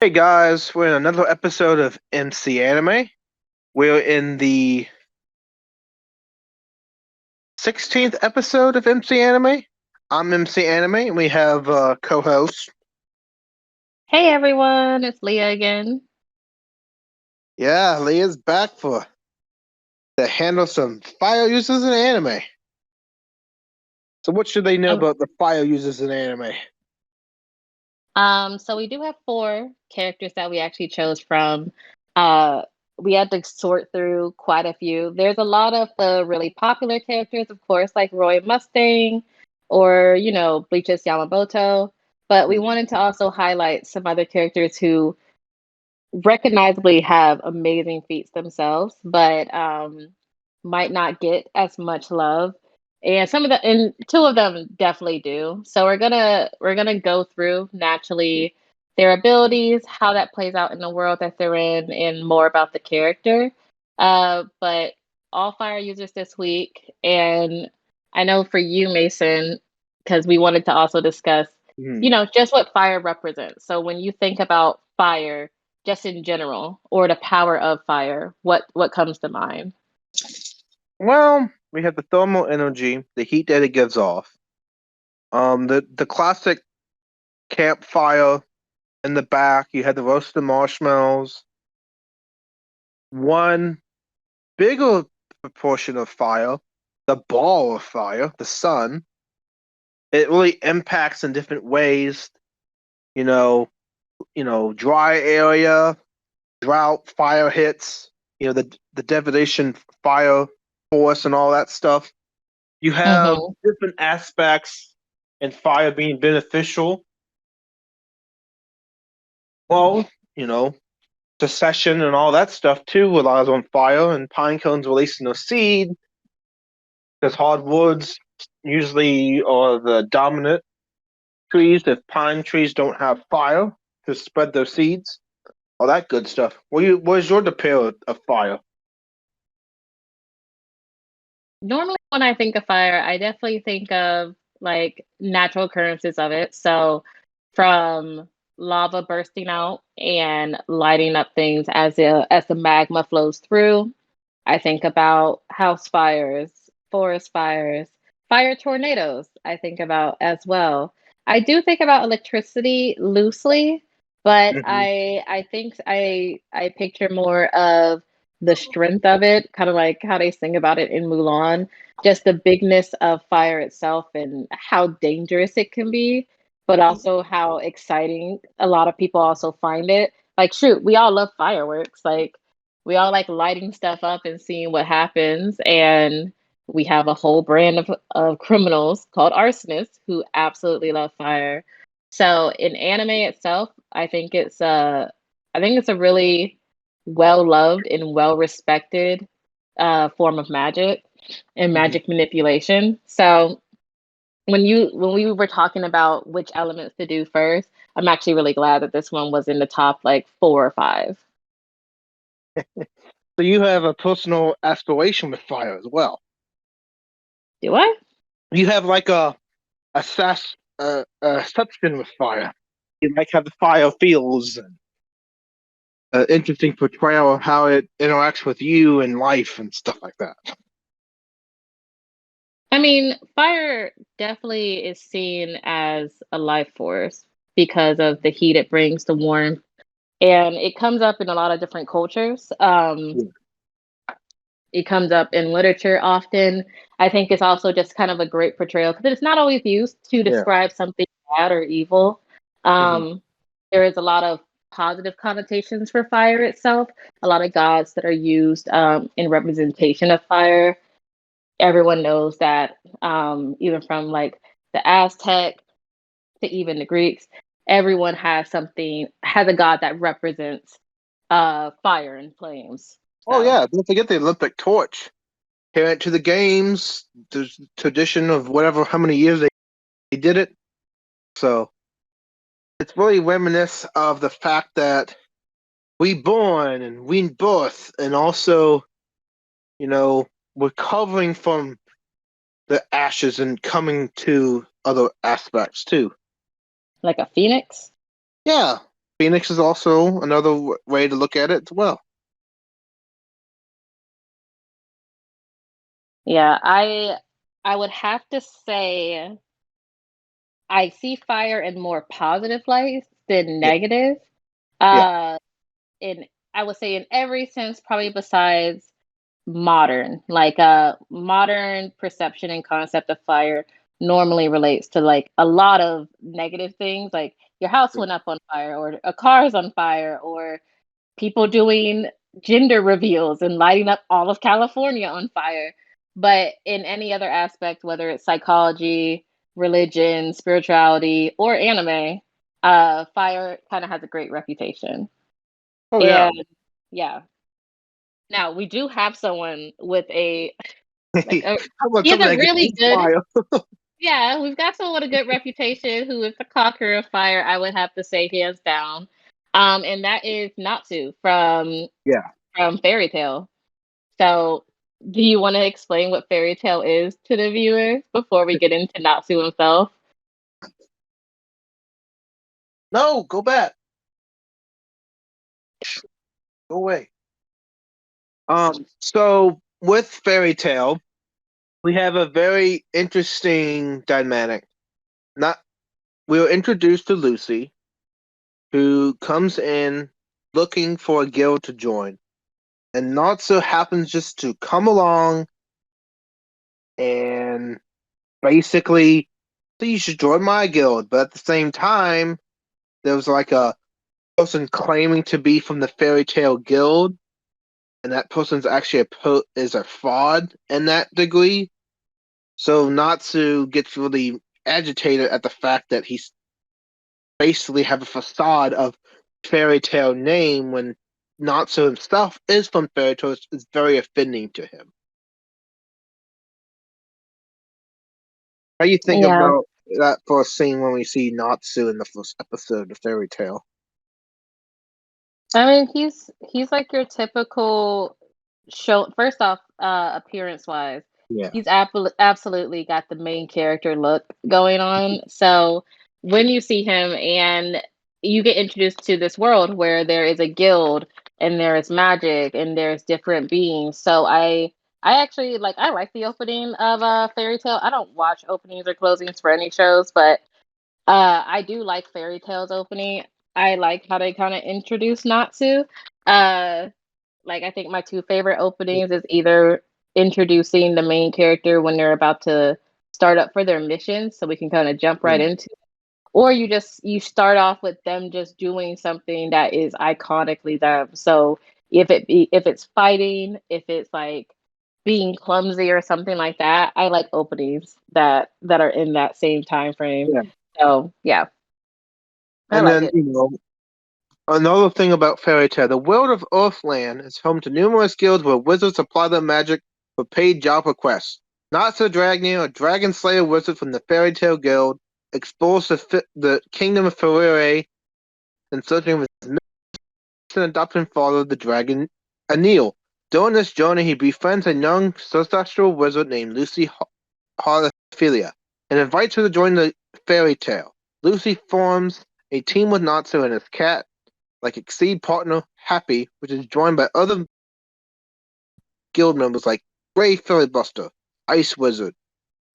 Hey guys, we're in another episode of MC Anime. We're in the 16th episode of MC Anime. I'm MC Anime, and we have co-host. Hey everyone, it's Leah again. Yeah, Leah's back to handle some fire users in anime. So what should they know Um, about the fire users in anime? so we do have four characters that we actually chose from. Uh, we had to sort through quite a few. There's a lot of the really popular characters, of course, like Roy Mustang or, Bleach's Yamamoto. But we wanted to also highlight some other characters who recognizably have amazing feats themselves, but might not get as much love. And two of them definitely do. So we're gonna go through naturally their abilities, how that plays out in the world that they're in, and more about the character. But all fire users this week, and I know for you, Mason, because we wanted to also discuss, Hmm. just what fire represents. So when you think about fire, just in general, or the power of fire, what comes to mind? Well, we have the thermal energy, the heat that it gives off. The classic campfire in the back. You had the roasted marshmallows. One bigger proportion of fire, the ball of fire, the sun, it really impacts in different ways. You know, dry area, drought, fire hits. The devastation, fire force, and all that stuff. You have Mm-hmm. different aspects in fire being beneficial. Well, you know, secession and all that stuff too relies on fire, and pine cones releasing a seed because hardwoods usually are the dominant trees. If pine trees don't have fire to spread their seeds, all that good stuff. Where's your depil of fire? Normally, when I think of fire, I definitely think of like natural occurrences of it. So, from lava bursting out and lighting up things as the magma flows through. I think about house fires, forest fires, fire tornadoes. I think about as well. I do think about electricity loosely, but Hmm. I think I picture more of the strength of it, kind of like how they sing about it in Mulan, just the bigness of fire itself and how dangerous it can be, but also how exciting a lot of people also find it. Like, shoot, we all love fireworks. Like, we all like lighting stuff up and seeing what happens. And we have a whole brand of criminals called arsonists who absolutely love fire. So in anime itself, I think it's a really well loved and well respected form of magic and Hmm. magic manipulation. So when we were talking about which elements to do first, I'm actually really glad that this one was in the top like four or five. So you have a personal aspiration with fire as well. Do I? You have like a substance with fire. You like how the fire feels, and interesting portrayal of how it interacts with you in life and stuff like that. I mean, fire definitely is seen as a life force because of the heat it brings, the warmth, and it comes up in a lot of different cultures. Yeah. It comes up in literature often. I think it's also just kind of a great portrayal because it's not always used to Yeah. describe something bad or evil. Hmm. Um, there is a lot of positive connotations for fire itself, a lot of gods that are used in representation of fire. Everyone knows that, even from like the Aztec to even the Greeks, everyone has a god that represents fire and flames. Oh So yeah, don't forget the Olympic torch. Carry it to the games. There's tradition of whatever how many years they did it. So it's really reminisce of the fact that we born and we birth, and also you know recovering from the ashes and coming to other aspects too. like a phoenix. Yeah, Phoenix is also another way to look at it as well. Yeah, I would have to say I see fire in more positive lights than Yeah, negative. yeah, Uh, in I would say in every sense, probably besides modern. Like modern perception and concept of fire normally relates to like a lot of negative things, like your house went up on fire, or a car's on fire, or people doing gender reveals and lighting up all of California on fire. But in any other aspect, whether it's psychology, religion, spirituality, or anime, fire kind of has a great reputation. oh yeah. And yeah, now we do have someone with a like a How about he has someone a that can really eat good fire? yeah, we've got someone with a good reputation who is the conqueror of fire, I would have to say hands down. And that is Natsu Yeah. from Fairy Tale. So, do you want to explain what Fairy Tale is to the viewers before we get into Natsu himself? No, go back. Go away. So with Fairy Tale, we have a very interesting dynamic. Not We were introduced to Lucy, who comes in looking for a guild to join, and not so happens just to come along and basically say you should join my guild. But at the same time, there was like a person claiming to be from the Fairy Tale Guild, and that person's actually is a fraud in that degree. So Natsu gets really agitated at the fact that he's basically have a facade of Fairy Tale name when Natsu himself is from Fairy Tale. Is very offending to him. How do you think Yeah. about that first scene when we see Natsu in the first episode of Fairy Tale? I mean, he's like your typical show. First off, appearance wise, Yeah. he's absolutely got the main character look going on. So when you see him and you get introduced to this world where there is a guild and there is magic and there's different beings. So I actually I like the opening of Fairy Tale. I don't watch openings or closings for any shows, but I do like Fairy Tale's opening. I like how they kind of introduce Natsu. Uh, I think my two favorite openings is either introducing the main character when they're about to start up for their mission, so we can kind of jump right Yeah. into, or you start off with them just doing something that is iconically them. So if it's fighting, if it's like being clumsy or something like that, I like openings that are in that same time frame. Yeah. So yeah, I And like then, it. another thing about Fairy Tale, the world of Earthland is home to numerous guilds where wizards apply their magic for paid job requests. Natsu Dragneel, a dragon slayer wizard from the Fairy Tale Guild, explores the kingdom of Ferrere in search of his missing adopted father, the dragon Anil. During this journey, he befriends a young ancestral wizard named Lucy Hartophilia and invites her to join the fairy tale. Lucy forms a team with Natsu and his cat, like Exceed partner Happy, which is joined by other guild members like Grey Filibuster, Ice Wizard,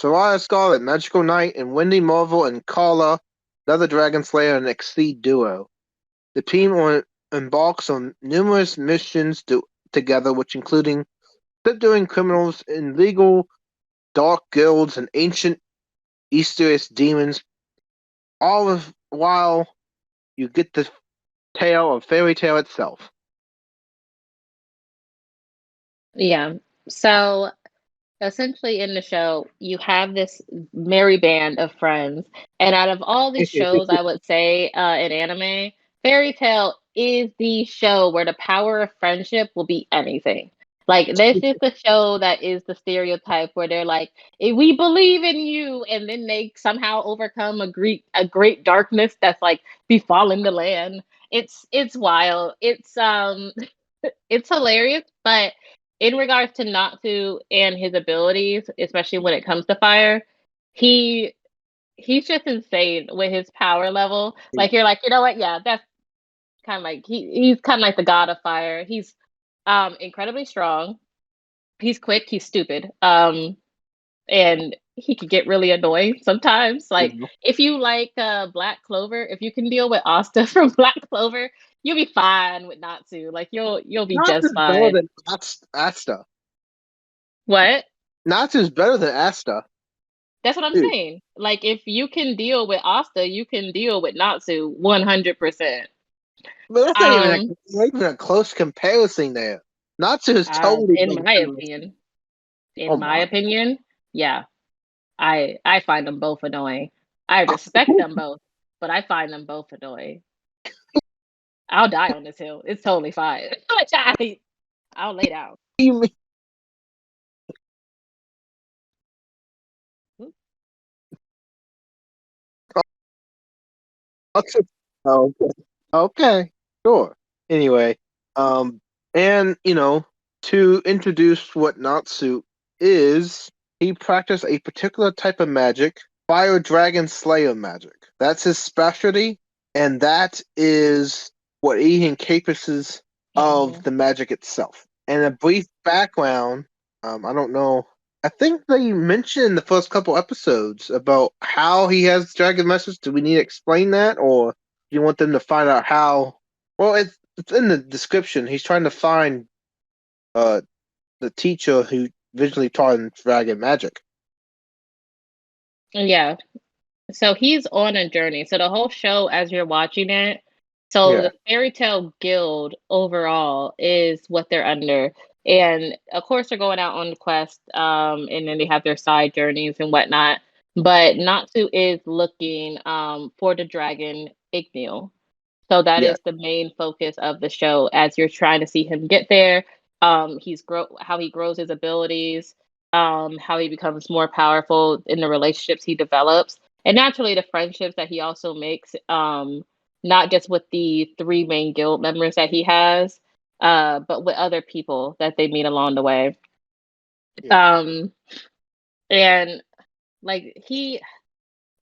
Soraya Scarlet, Magical Knight, and Wendy Marvel and Carla, another Dragon Slayer and Exceed duo. The team embarks on numerous missions together, which including subduing criminals in legal dark guilds and ancient Easterist demons, all of while you get the tale of Fairy Tale itself. Yeah. So essentially in the show, you have this merry band of friends. And out of all these shows, I would say in anime, Fairy Tale is the show where the power of friendship will be anything. Like, this is the show that is the stereotype where they're like, we believe in you. And then they somehow overcome a great darkness that's like befallen the land. It's wild. It's hilarious, but in regards to Natsu and his abilities, especially when it comes to fire, he he's just insane with his power level. Like, you're like, you know what? Yeah, kind of like he's kind of like the god of fire. He's incredibly strong. He's quick. He's stupid. And he could get really annoying sometimes. Like Yeah. if you like Black Clover, if you can deal with Asta from Black Clover, you'll be fine with Natsu. Like you'll be just Natsu's better fine. than Asta. What? Natsu's better than Asta. That's what I'm Dude, saying. Like if you can deal with Asta, you can deal with Natsu 100%. but that's Um, not even a close comparison there. Natsu is totally in better my than Asta. opinion, Oh in my my. opinion, yeah, I find them both annoying. I respect them both, but I find them both annoying. I'll die on this hill. It's totally fine. I'll lay down. You mean- Okay. Okay. Sure. Anyway, um, and to introduce what Natsu is, he practiced a particular type of magic, Fire Dragon Slayer magic. That's his specialty, and that is what he encompasses of Mhm. the magic itself. And a brief background, I don't know. I think they mentioned in the first couple episodes about how he has dragon message. Do we need to explain that, or do you want them to find out how? Well, it's in the description. He's trying to find uh the teacher who visually taught him dragon magic. Yeah. So he's on a journey. So the whole show, as you're watching it, so Yeah, the Fairy Tale Guild overall is what they're under. And of course, they're going out on the quest, and then they have their side journeys and whatnot. But Natsu is looking for the dragon Igneel. So that yeah, is the main focus of the show as you're trying to see him get there. He's how he grows his abilities, how he becomes more powerful in the relationships he develops, and naturally the friendships that he also makes. Not just with the three main guild members that he has, but with other people that they meet along the way. yeah. Um, and like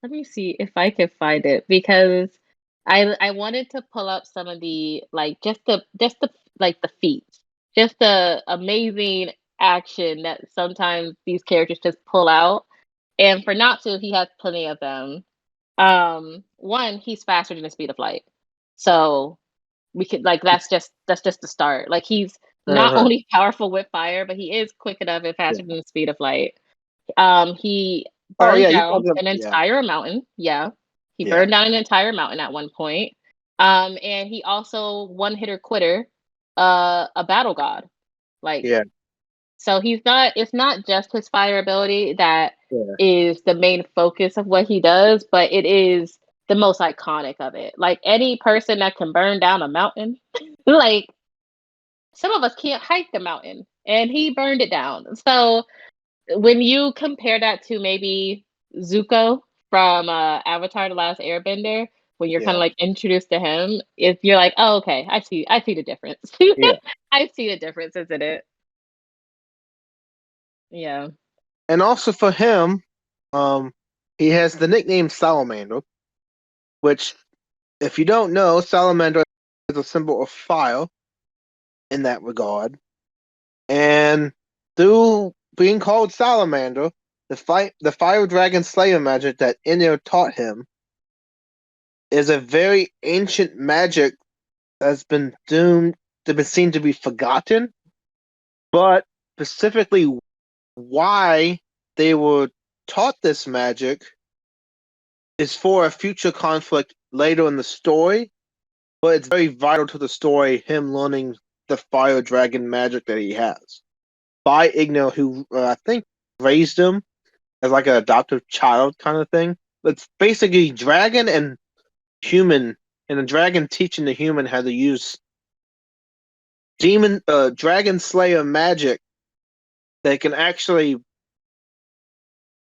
let me see if I can find it because I wanted to pull up some of the like just the like the feats, just the amazing action that sometimes these characters just pull out. And for Natsu, he has plenty of them. One, he's faster than the speed of light. So we could like that's just the start. Like he's not Uh-huh. only powerful with fire, but he is quick enough and Yeah. faster than the speed of light. He Oh burned yeah, you down talking? an Yeah, entire mountain. Yeah. He yeah, burned down an entire mountain at one point. And he also one hitter quitter, a battle god. Like, yeah, so it's not just his fire ability that yeah, is the main focus of what he does, but it is the most iconic of it. Like any person that can burn down a mountain, like some of us can't hike the mountain and he burned it down. So when you compare that to maybe Zuko from Avatar: The Last Airbender, when you're kind of yeah, like introduced to him, if you're like, oh, okay, I see the difference. yeah. I see the differences in it. Yeah. And also for him, um, he has the nickname Salamander, which, if you don't know, Salamander is a symbol of fire in that regard. And through being called Salamander, the Fire Dragon Slayer magic that Enyo taught him is a very ancient magic that's been doomed to be seen to be forgotten, but specifically why they were taught this magic is for a future conflict later in the story, but it's very vital to the story, him learning the fire dragon magic that he has by Igno, who I think raised him as like an adoptive child kind of thing. It's basically dragon and human, and the dragon teaching the human how to use dragon slayer magic that can actually,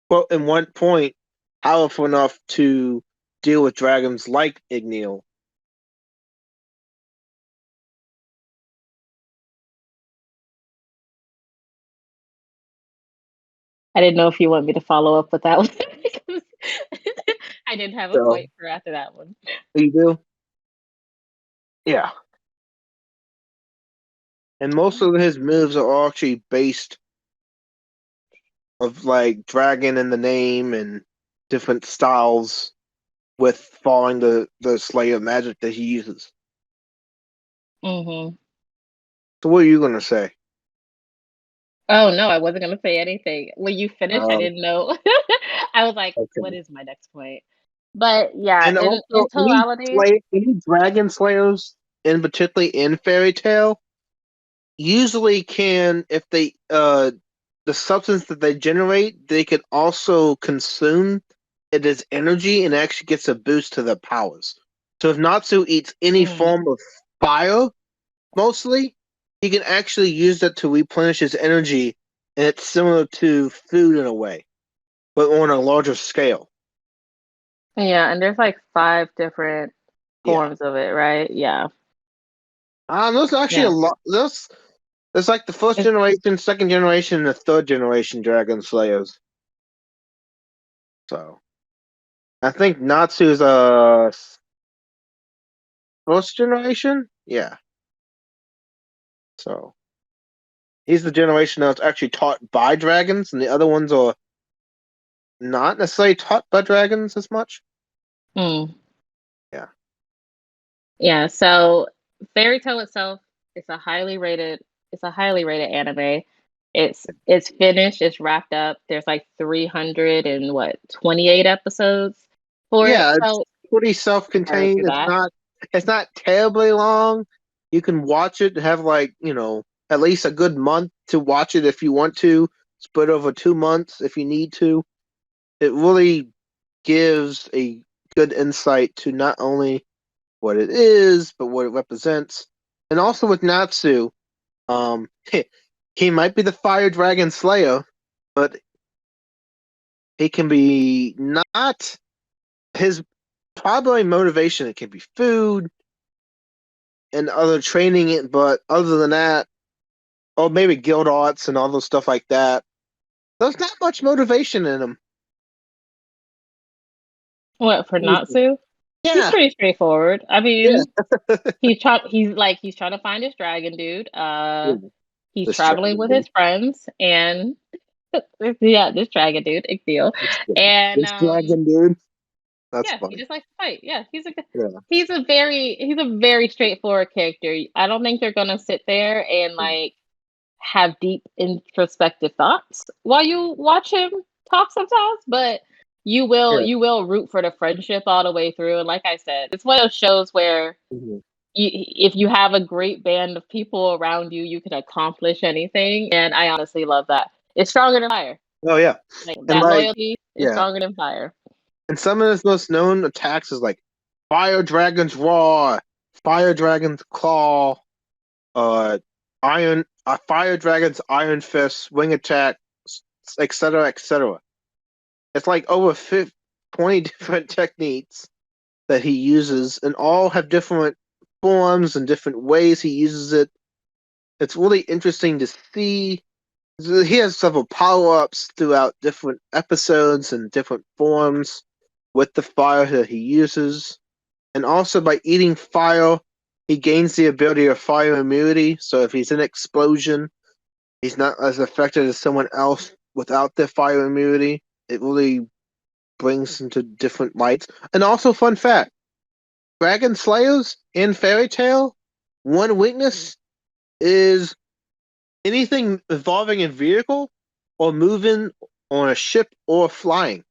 well, in one point, powerful enough to deal with dragons like Igneel. I didn't know if you want me to follow up with that one because I didn't have a So, point for after that one. you do? Yeah. And most of his moves are actually based of like dragon in the name and different styles with following the Slayer magic that he uses. Mm-hmm. So what are you gonna say? Oh no, I wasn't gonna say anything. When you finished, I Um, didn't know. I was like, what okay. is my next point? But yeah, And in also totality, any dragon slayers, in particularly in Fairy Tale, usually can if they the substance that they generate, they can also consume it as energy and actually gets a boost to their powers. So if Natsu eats any mm, form of fire, mostly, he can actually use that to replenish his energy, and it's similar to food in a way, but on a larger scale. yeah, and there's like 5 different Yeah. forms of it, right? Yeah. There's actually a Yeah. lot. There's like the first It's, generation, second generation, and the third generation Dragon Slayers. So I think Natsu's first generation. Yeah. So he's the generation that's actually taught by dragons, and the other ones are not necessarily taught by dragons as much. mm. Yeah. Yeah, so Fairy Tail itself is a highly rated anime. It's finished, it's wrapped up. There's like 300 and what, 28 episodes for it. Yeah, it's So pretty prior self-contained. to that. It's not terribly long. You can watch it, have like, at least a good month to watch it if you want to. Split over 2 months if you need to. It really gives a good insight to not only what it is, but what it represents. And also with Natsu, um, he might be the Fire Dragon Slayer, but he can be not his primary motivation. It can be food and other training, but other than that, or maybe guild arts and all those stuff like that. There's not much motivation in him. What for Natsu? He's Yeah, pretty straightforward. I yeah, mean, he's trying to find his dragon dude. yeah. He's This traveling dragon with dude. his friends and yeah, this dragon dude, big deal. And This dragon dude. That's yeah, he funny. just likes to fight. Yeah, Yeah. he's a very straightforward character. I don't think they're gonna sit there and like have deep introspective thoughts while you watch him talk sometimes, but Yeah. you will root for the friendship all the way through. And like I said, it's one of those shows where Mhm. if you have a great band of people around you, you can accomplish anything. And I honestly love that. It's stronger than fire. Oh yeah, Like and that like loyalty is yeah, stronger than fire. and some of his most known attacks is like Fire Dragon's Roar, Fire Dragon's Claw, uh, Fire Dragon's Iron Fist, Wing Attack, etc., etc. It's like over 20 different techniques that he uses, and all have different forms and different ways he uses it. It's really interesting to see. He has several power ups throughout different episodes and different forms with the fire that he uses. And also by eating fire, he gains the ability of fire immunity. So if he's in an explosion, he's not as affected as someone else without their fire immunity. It really brings him to different lights. And also, fun fact: Dragon Slayers in Fairy Tale, one weakness is anything involving a vehicle or moving on a ship or flying.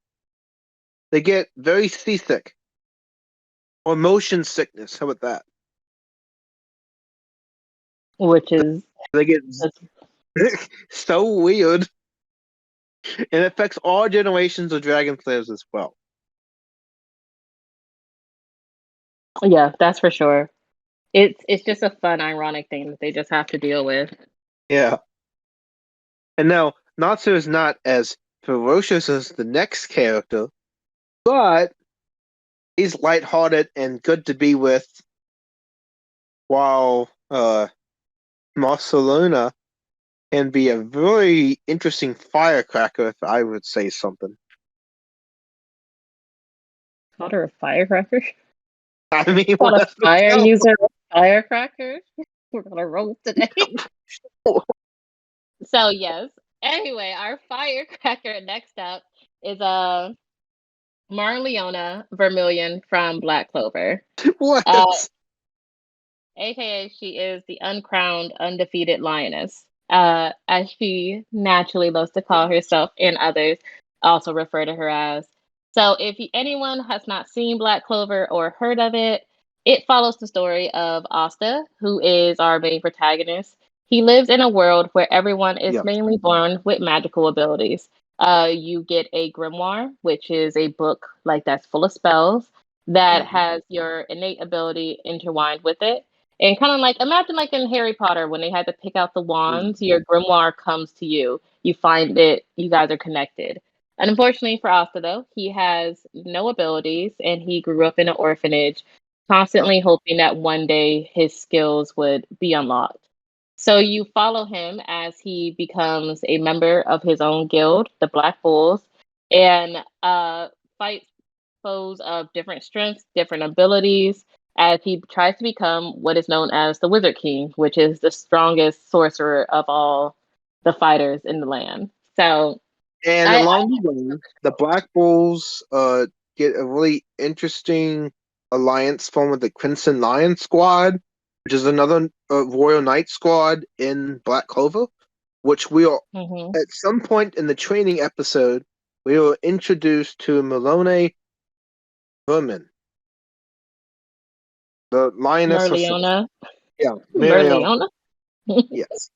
They get very seasick or motion sickness. How about that? Which is They get that's, so weird, and it affects all generations of Dragon Slayers as well. yeah, that's for sure. It's just a fun, ironic thing that they just have to deal with. Yeah. And now, Natsu is not as ferocious as the next character, but he's lighthearted and good to be with, while Mareoleona can be a very interesting firecracker, if I would say something. Called her a firecracker. I mean, Called a what fire else? user. Firecrackers. We're gonna roll today. So yes. Anyway, our firecracker next up is Mareoleona Vermillion from Black Clover. Uh, What? aka she is the uncrowned, undefeated lioness. As she naturally loves to call herself and others also refer to her as. So, if anyone has not seen Black Clover or heard of it, it follows the story of Asta, who is our main protagonist. He lives in a world where everyone is Yeah. mainly born with magical abilities. You get a grimoire, which is a book like that's full of spells that Mhm. has your innate ability intertwined with it. And kind of like imagine like in Harry Potter when they had to pick out the wands, your grimoire comes to you. You find it, you guys are connected. And unfortunately for Asta though, he has no abilities and he grew up in an orphanage, constantly hoping that one day his skills would be unlocked. So you follow him as he becomes a member of his own guild, the Black Bulls, and fights foes of different strengths, different abilities, as he tries to become what is known as the Wizard King, which is the strongest sorcerer of all the fighters in the land. So And I along the way, the Black Bulls get a really interesting alliance formed with the Crimson Lion Squad, which is another Royal Knight squad in Black Clover, which we are mhm, at some point in the training episode we were introduced to Mareoleona Vermillion, the lioness herself. Merleona, Yeah, Mario. Merleona. Yes,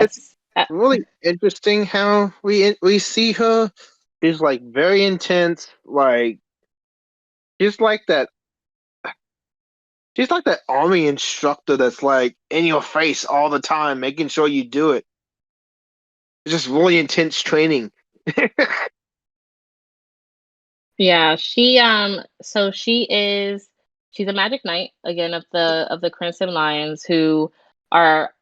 it's Yes. really interesting how we see her. She's like very intense, like she's like that. She's like that army instructor that's like in your face all the time, making sure you do it. It's just really intense training. Yeah, so she's a magic knight again of the Crimson Lions who are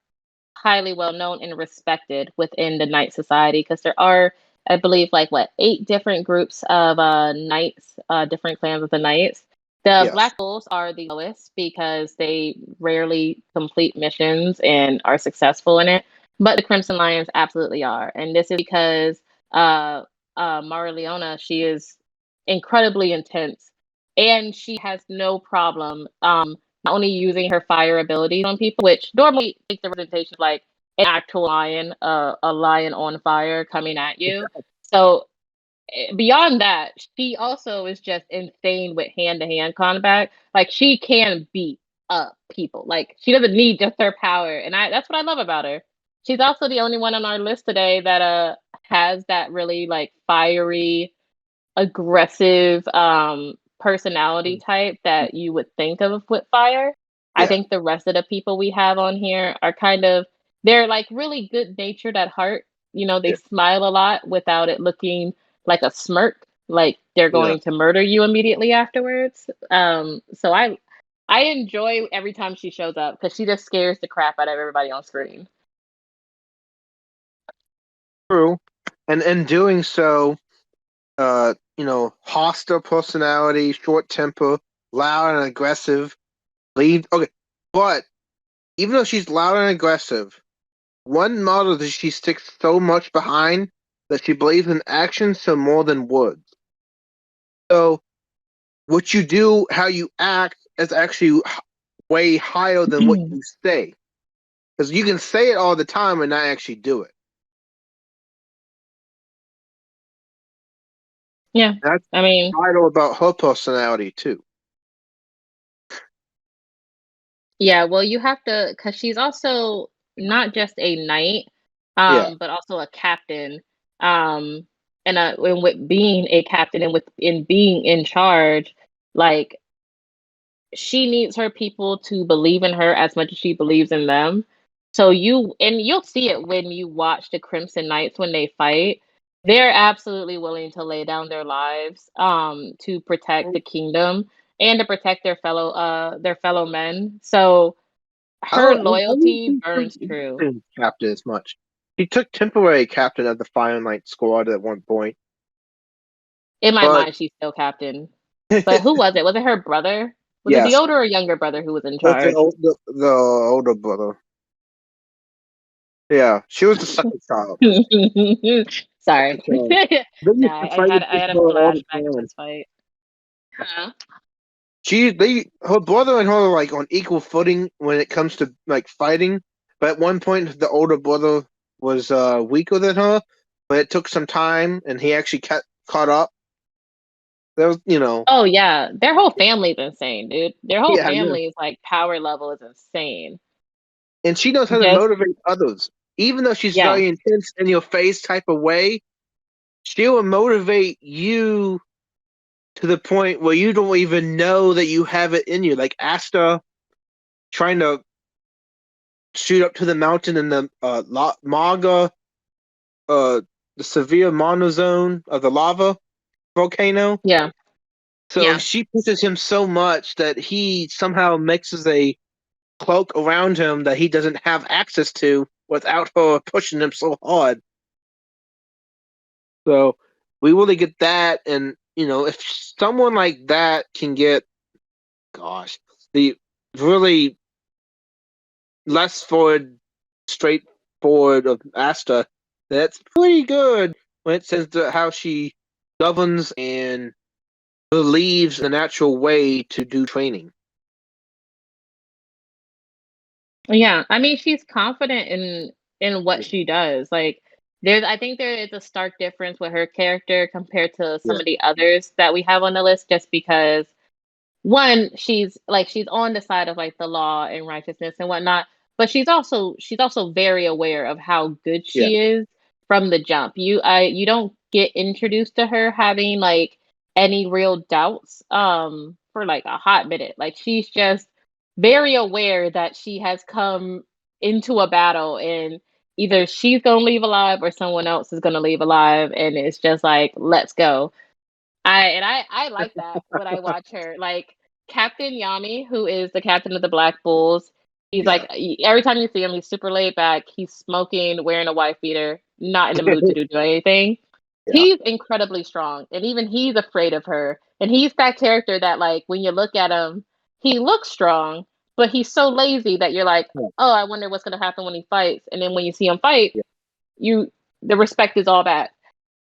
highly well known and respected within the knight society because there are I believe like what 8 different groups of knights, different clans of the knights. The Yes. Black Bulls are the lowest because they rarely complete missions and are successful in it, but the Crimson Lions absolutely are, and this is because uh Mara Leona, she is incredibly intense and she has no problem not only using her fire abilities on people, which normally takes the representation of like an actual lion, a lion on fire coming at you. So beyond that, she also is just insane with hand to hand combat. Like she can beat up people. Like she doesn't need just her power, and I that's what I love about her. She's also the only one on our list today that has that really like fiery aggressive personality type that you would think of with fire. I Yeah. think the rest of the people we have on here are kind of they're like really good natured at heart. You know, they Yeah. smile a lot without it looking like a smirk, like they're Yeah. going to murder you immediately afterwards. So I enjoy every time she shows up because she just scares the crap out of everybody on screen. True. And in doing so, hostile personality, short temper, loud and aggressive. Lead. Okay, but even though she's loud and aggressive, one model that she sticks so much behind that she believes in action so more than words. So what you do, how you act, is actually way higher than what you say. Because you can say it all the time and not actually do it. Yeah, That's I mean, vital about her personality too. yeah, well, you have to, because she's also not just a knight, Yeah. but also a captain. Um, and with being a captain and with in being in charge, like she needs her people to believe in her as much as she believes in them. So you'll see it when you watch the Crimson Knights when they fight. They're absolutely willing to lay down their lives to protect the kingdom and to protect their fellow men. So her I don't loyalty think burns true. captain as much. He took temporary captain of the Fire Knight squad at one point, In my but mind, she's still captain. But who was it? Was it her brother? Was it the Yes, older or younger brother who was in that's charge? the older brother. Yeah, she was the second child. Sorry. Second child. They No, used to fight with I each had a other all the flashback of time. this fight. Huh? Her brother and her are like on equal footing when it comes to like fighting. But at one point, the older brother was weaker than her, but it took some time, and he actually caught up. There was, Oh yeah, their whole family's insane, dude. Their whole yeah, yeah. family's like power level is insane. And she knows how to Just motivate others, even though she's yeah, very intense in your face type of way. She will motivate you to the point where you don't even know that you have it in you. Like Asta trying to shoot up to the mountain in the Maga, uh, the severe monozone of the lava volcano. yeah, So yeah. she pushes him so much that he somehow mixes a cloak around him that he doesn't have access to without her pushing him so hard. So we really get that, and if someone like that can get, gosh, the really less forward, straightforward of Asta, that's pretty good when it says how she governs and believes in a natural way to do training. Yeah, I mean, she's confident in what she does. Like, I think there is a stark difference with her character compared to Yeah, some of the others that we have on the list, just because one, she's on the side of like the law and righteousness and whatnot, but she's also very aware of how good yeah, she is from the jump. You don't get introduced to her having like any real doubts for like a hot minute. Like she's just very aware that she has come into a battle and either she's gonna leave alive or someone else is gonna leave alive, and it's just like, let's go. I like that when I watch her. Like Captain Yami, who is the captain of the Black Bulls, he's yeah. like every time you see him, he's super laid back. He's smoking, wearing a wife beater, not in the mood to do anything. Yeah, He's incredibly strong, and even he's afraid of her. And he's that character that, like, when you look at him, he looks strong, but he's so lazy that you're like, yeah, oh, I wonder what's gonna happen when he fights. And then when you see him fight, yeah, you the respect is all back.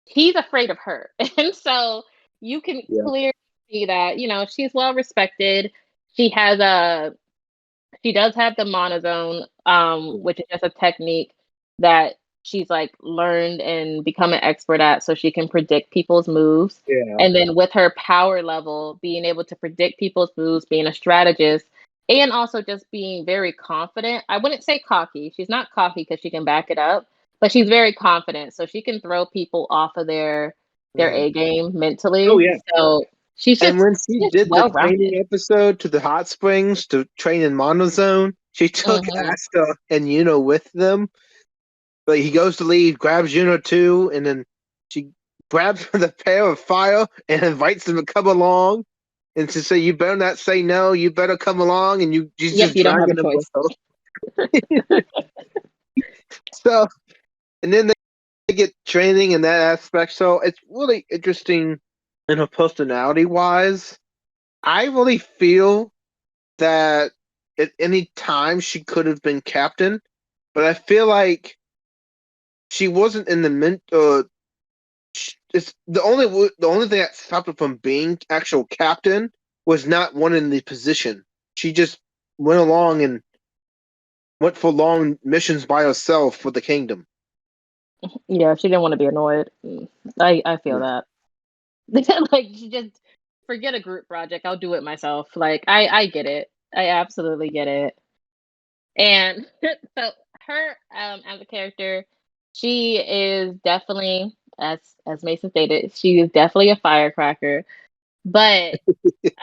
He's afraid of her. And so you can yeah. clearly see that, she's well respected. She has a she does have the monozone, which is just a technique that she's like learned and become an expert at so she can predict people's moves. Yeah. And then with her power level, being able to predict people's moves, being a strategist, and also just being very confident. I wouldn't say cocky. She's not cocky because she can back it up, but she's very confident. So she can throw people off of their Mhm. A game Oh mentally. yeah. So she's And just when she just did the well rounded. training episode to the hot springs to train in monozone, she took Hmm. Asta and Yuno with them. Like he goes to leave, grabs Yuno too, and then she grabs the pair of fire and invites them to come along. And to say, you better not say no, you better come along, and she's Yep, just you don't have a dragging them with choice. her. So, and then they get training in that aspect. So it's really interesting in her personality wise. I really feel that at any time she could have been captain, but I feel like she wasn't in the mint. It's the only thing that stopped her from being actual captain was not wanting the position. She just went along and went for long missions by herself for the kingdom. Yeah, she didn't want to be annoyed. I feel Yeah, that. Like she just forget a group project. I'll do it myself. Like I get it. I absolutely get it. And so her as a character, she is definitely, as Mason stated, she is definitely a firecracker. But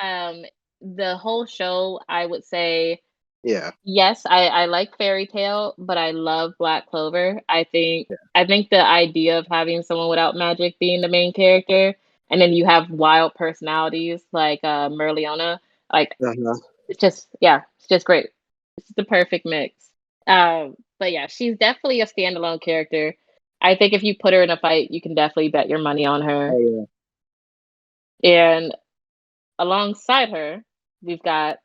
um the whole show, I would say, yeah, yes, I like Fairy Tale, but I love Black Clover. I think the idea of having someone without magic being the main character, and then you have wild personalities like Merleona, like uh-huh. it's just great. It's the perfect mix. But yeah, she's definitely a standalone character. I think if you put her in a fight, you can definitely bet your money on her. Oh And alongside her, we've got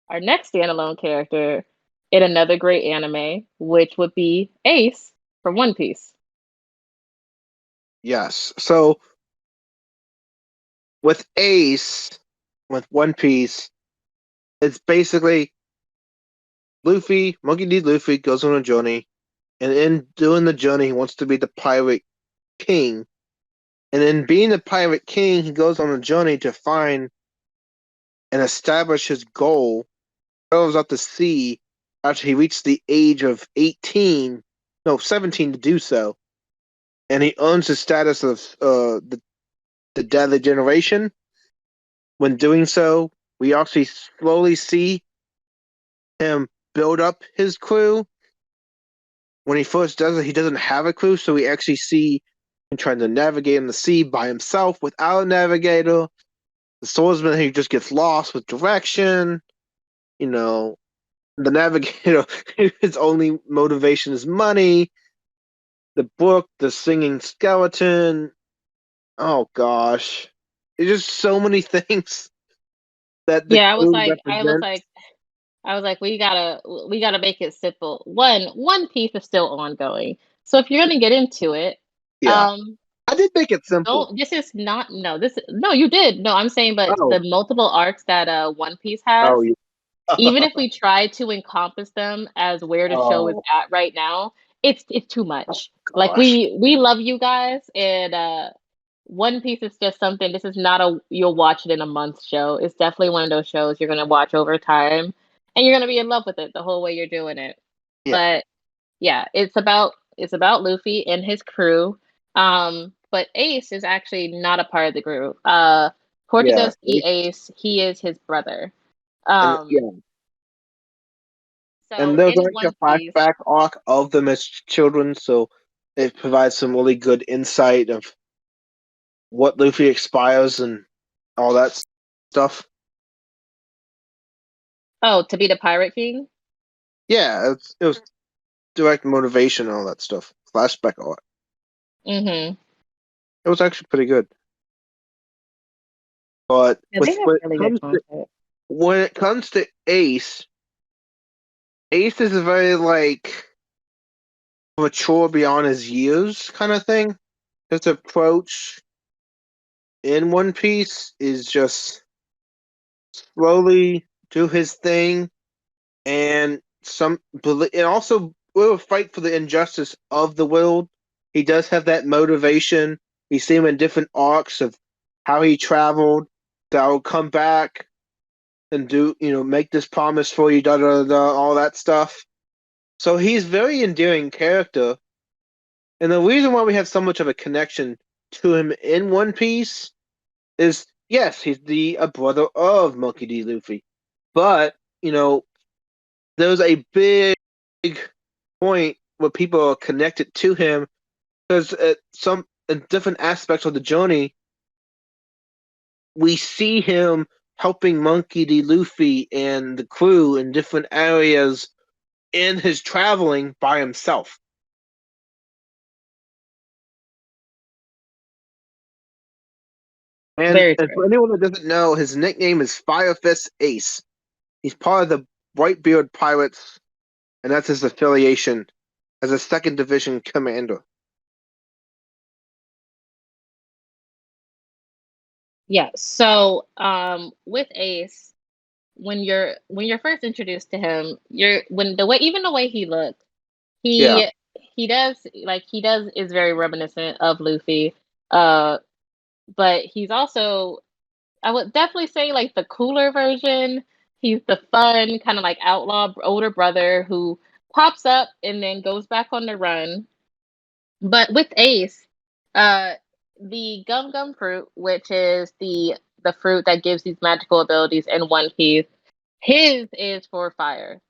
our next standalone character in another great anime, which would be Ace from One Piece. Yes. So with Ace, with One Piece, it's basically Luffy, Monkey D. Luffy goes on a journey, and in doing the journey, he wants to be the pirate king. And in being the pirate king, he goes on a journey to find and establish his goal. Travels out to sea after he reached the age of 18, no, 17 to do so. And he earns the status of the Deadly Generation. When doing so, we actually slowly see him build up his crew. When he first does it, he doesn't have a crew, so we actually see him trying to navigate in the sea by himself without a navigator. The swordsman, he just gets lost with direction. You know, the navigator, his only motivation is money. The book, the singing skeleton. Oh gosh, there's just so many things that the Yeah, crew represents. I was like, we gotta make it simple. One Piece is still ongoing, so if you're gonna get into it, Yeah, um, I did make it simple. don't. This is not no. This no, you did no. I'm saying, but Oh, the multiple arcs that One Piece has, oh, yeah. even if we try to encompass them as where the show is Oh at right now, it's too much. Like gosh. we love you guys, and One Piece is just something. This is not a you'll watch it in a month show. It's definitely one of those shows you're gonna watch over time, and you're gonna be in love with it the whole way you're doing it. Yeah, But yeah, it's about Luffy and his crew. But Ace is actually not a part of the crew. yeah, Portgas D Ace, he is his brother. and Um, yeah, and so there's in like a One Piece, flashback arc of them as children, so it provides some really good insight of what Luffy expires and all that stuff. oh, to be the Pirate King. Yeah, it was direct motivation and all that stuff. Flashback arc. Mm-hmm. It was actually pretty good. But Yeah, they have really good content. when it comes to Ace, Ace is a very like mature beyond his years kind of thing. His approach in One Piece is just slowly do his thing and and also will fight for the injustice of the world. He does have that motivation. We see him in different arcs of how he traveled. That I will come back and do make this promise for you, da da da, all that stuff. So he's very endearing character, and the reason why we have so much of a connection to him in One Piece is yes, he's the a brother of Monkey D. Luffy, but there's a big point where people are connected to him because at some in different aspects of the journey, we see him helping Monkey D. Luffy and the crew in different areas in his traveling by himself. Very And for true. anyone that doesn't know, his nickname is Firefist Ace. He's part of the Whitebeard Pirates, and that's his affiliation as a second division commander. Yeah. So, with Ace, when you're first introduced to him, you're when the way even the way he looks, Yeah, he he does is very reminiscent of Luffy. Uh, but he's also I would definitely say like the cooler version. He's the fun kind of like outlaw older brother who pops up and then goes back on the run. But with Ace, uh, the gum gum fruit, which is the fruit that gives these magical abilities in One Piece, his is for fire.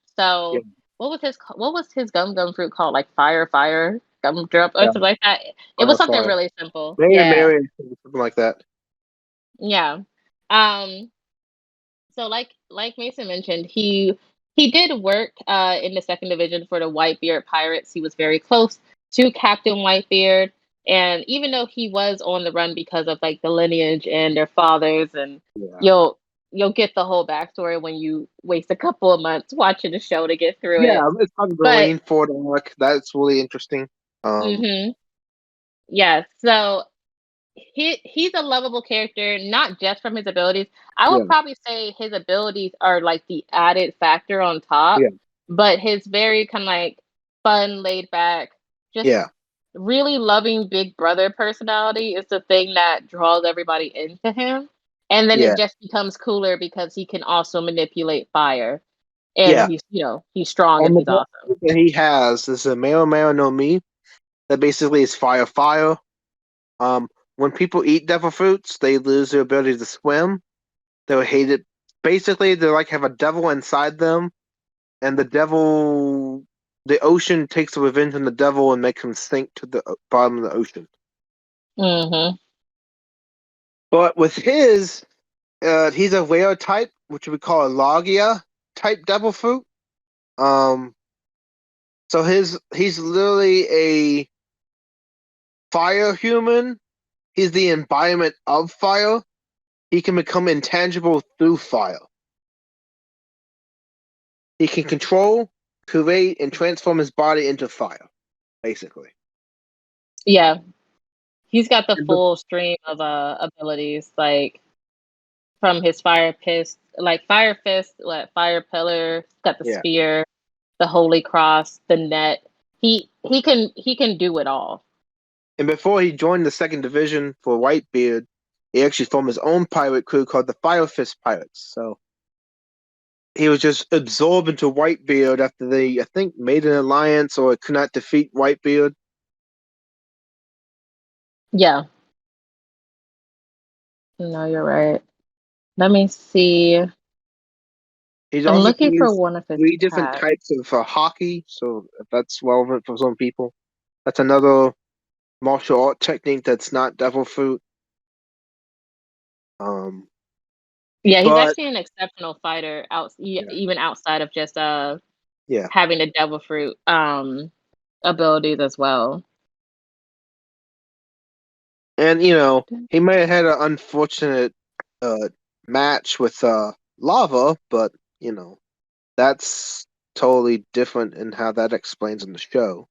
yeah, So what was his gum gum fruit called? Like fire gumdrop or yeah. something like that. It was Fire, something fire. really simple. Maybe Yeah, something like that. yeah. Um, so like Mason mentioned, he did work in the second division for the Whitebeard Pirates. He was very close to Captain Whitebeard, and even though he was on the run because of like the lineage and their fathers, and Yeah, you'll you'll get the whole backstory when you waste a couple of months watching the show to get through Yeah, it. it's probably the But Lane Ford arc. That's really interesting. hmm yeah, so he's a lovable character, not just from his abilities. I would Yeah, probably say his abilities are like the added factor on top, yeah, but his very kind of like fun, laid back, just yeah, really loving big brother personality is the thing that draws everybody into him. And then yeah, it just becomes cooler because he can also manipulate fire. And yeah. he's strong and And the he's best awesome. move that he has is a Meo no Mi that basically is fire fire. Um, when people eat devil fruits, they lose their ability to swim. They would hate it. Basically, they like have a devil inside them, and the ocean takes revenge on the devil and makes him sink to the bottom of the ocean. Hmm. But with he's a rare type, which we call a Logia type devil fruit. Um, so he's literally a fire human. He's the embodiment of fire. He can become intangible through fire. He can control, create, and transform his body into fire, basically. Yeah, he's got the And full stream of abilities, like from his fire fist, what fire pillar, got the yeah. spear, the holy cross, the net. He can do it all. And before he joined the second division for Whitebeard, he actually formed his own pirate crew called the Fire Fist Pirates. So he was just absorbed into Whitebeard after they, I think, made an alliance or could not defeat Whitebeard. Yeah, no, you're right. Let me see. He's I'm also can looking for use one of his three different packs. types of hockey, so if that's relevant for some people. That's another martial art technique that's not devil fruit. Um, Yeah, he's but actually an exceptional fighter yeah, even outside of just yeah. having the devil fruit abilities as well. And he may have had an unfortunate uh, match with Lava, but you know that's totally different in how that explains in the show.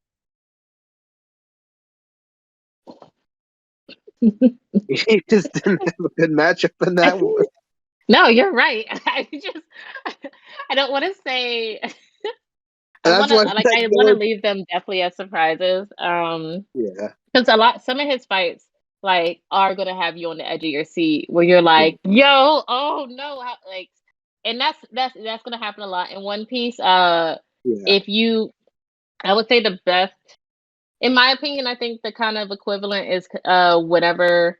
He just didn't have a good matchup in that one. No, you're right. I just I don't want to say And that's why that I want to goes. leave them definitely as surprises. Yeah, Because some of his fights like are gonna have you on the edge of your seat where you're yeah, like, yo, oh no, like, and that's gonna happen a lot in One Piece. yeah, If you, I would say the best, in my opinion, I think the kind of equivalent is whenever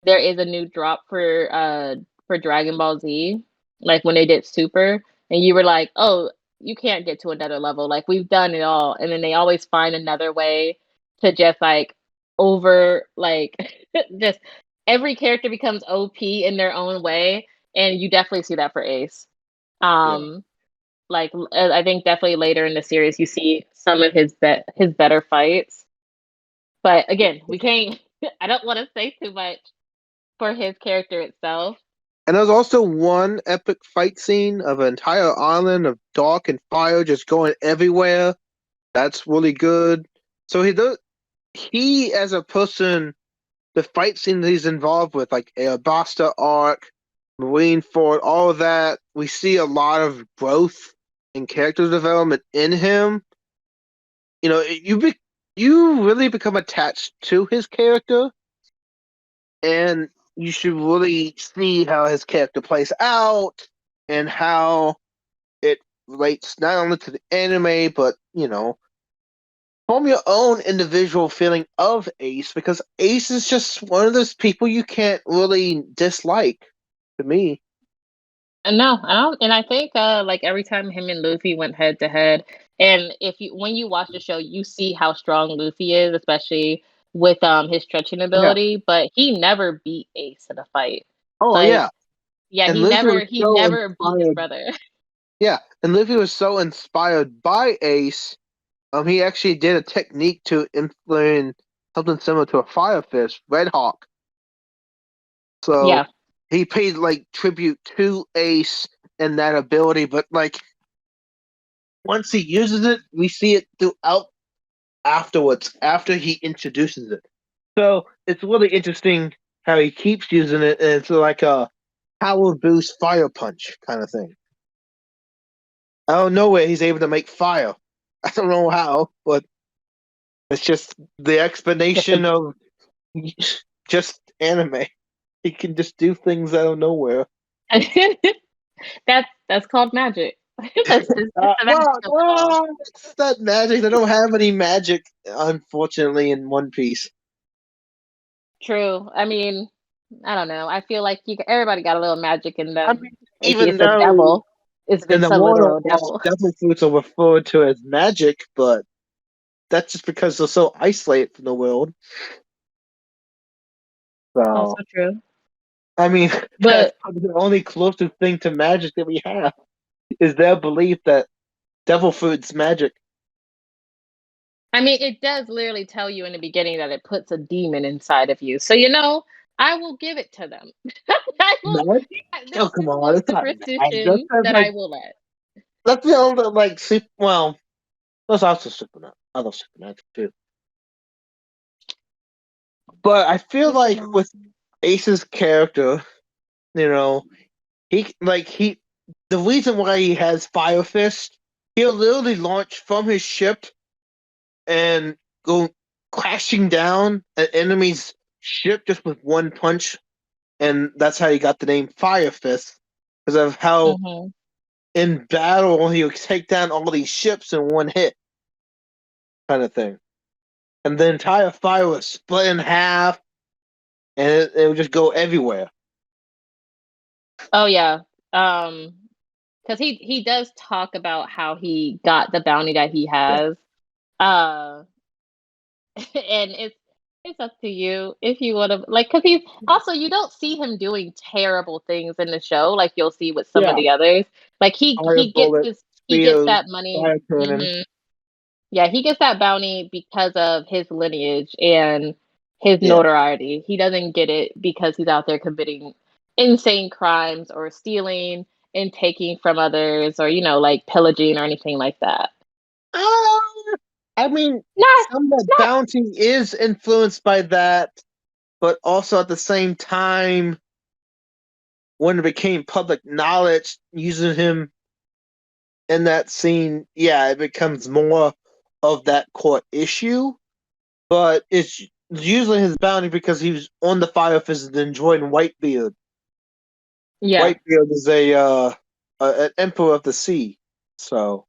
there is a new drop for Dragon Ball Z, like when they did Super, and you were like, oh, you can't get to another level. Like we've done it all, and then they always find another way to just like over like just every character becomes OP in their own way, and you definitely see that for Ace. yeah. Um, I think definitely later in the series you see some of his better fights, but again, we can't. I don't want to say too much for his character itself. And there's also one epic fight scene of an entire island of dark and fire just going everywhere. That's really good. So he as a person, the fight scene that he's involved with, like Basta arc, Marine Ford, all of that, we see a lot of growth and character development in him. You know, you really become attached to his character, and you should really see how his character plays out and how it relates not only to the anime, but form your own individual feeling of Ace, because Ace is just one of those people you can't really dislike. To me, And no, I don't. And I think like every time him and Luffy went head to head, and if you when you watch the show, you see how strong Luffy is, especially with his stretching yeah. ability. But he never beat Ace in a fight. Oh Like, yeah, yeah, and Luffy was he so never beat his inspired. brother. Yeah, and Luffy was so inspired by Ace. He actually did a technique to implement something similar to a fire fist, Red Hawk. So Yeah. he paid like tribute to Ace and that ability, but like once he uses it, we see it throughout afterwards, after he introduces it. So it's really interesting how he keeps using it, and it's like a power boost fire punch kind of thing. Out of nowhere, he's able to make fire. I don't know how, but it's just the explanation of just anime. He can just do things out of nowhere. That's called magic. That's just the magic Well, of it all. it's not magic. They don't have any magic, unfortunately, in One Piece. True. I mean, I don't know. I feel like everybody got a little magic in I them. mean, In case even the though devil is in the a water, literal devil. devil fruits are referred to as magic, but that's just because they're so isolated from the world. Also So, true. I mean, that's But probably the only closest thing to magic that we have is their belief that devil fruit's magic. I mean, it does literally tell you in the beginning that it puts a demon inside of you. So I will give it to them. I will. Magic? This Oh, is come on, one it's not magic. superstition that I will let. That's the only like super. Well, there's also supernatural, other supernatural too. But I feel like with Ace's character, you know, he the reason why he has Fire Fist, he'll literally launch from his ship and go crashing down an enemy's ship just with one punch, and that's how he got the name Fire Fist, because of how Hmm. in battle he would take down all these ships in one hit, kind of thing. And the entire fire was split in half, and it would just go everywhere. Oh yeah. Um, because he does talk about how he got the bounty that he has. Uh, and it's up to you if you want to like because he's also you don't see him doing terrible things in the show like you'll see with some of Yeah, the others. Like fire bullets, he gets spears, that money. fire cannon. Hmm. Yeah, he gets that bounty because of his lineage and his Yeah. notoriety. He doesn't get it because he's out there committing insane crimes or stealing and taking from others or like pillaging or anything like that. Uh, I mean, Not some of that not bounty is influenced by that, but also at the same time, when it became public knowledge, using him in that scene, yeah, it becomes more of that core issue. But it's usually his bounty because he was on the Fire Fist and joined Whitebeard. yeah. Whitebeard is an emperor of the sea, so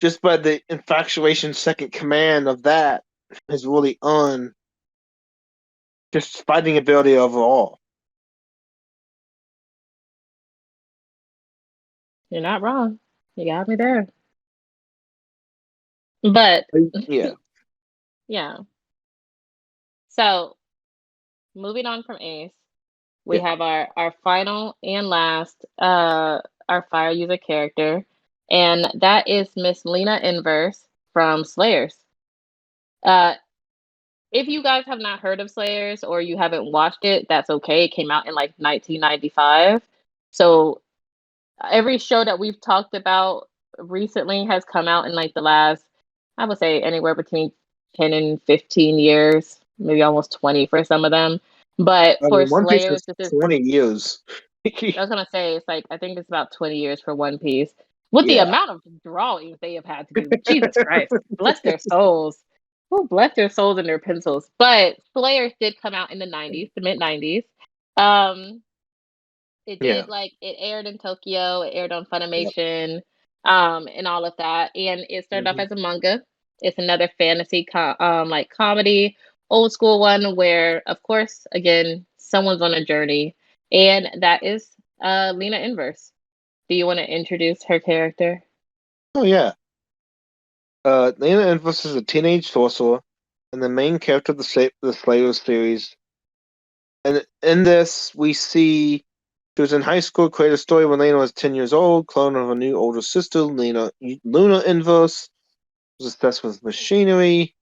just by the infatuation second command of that is really on just fighting ability overall. You're not wrong. You got me there. But Yeah, yeah. So moving on from Ace, we yeah. have our final and last our fire user character, and that is Miss Lina Inverse from Slayers. Uh if you guys have not heard of Slayers or you haven't watched it, that's okay. It came out in like 1995. So every show that we've talked about recently has come out in like the last, I would say, anywhere between 10 and 15 years, maybe almost 20 for some of them. But I for mean, One Piece Slayers, is this is, 20 years. I was gonna say, it's like, I think it's about 20 years for One Piece. With the Yeah, amount of drawings they have had to do, Jesus Christ, bless their souls. Oh, bless their souls and their pencils. But Slayers did come out in the 90s, the mid 90s. Um, it yeah, did like it aired in Tokyo, it aired on yep. Funimation, and all of that. And it started off Hmm. as a manga. It's another fantasy like comedy, old school one where of course again someone's on a journey. And that is Lina Inverse. Do you want to introduce her character? Oh yeah. Lina Inverse is a teenage sorcerer and the main character of the Slayer series. And in this, we see she was in high school, created a story when Lena was 10 years old, clone of her new older sister, Luna Inverse, was obsessed with machinery.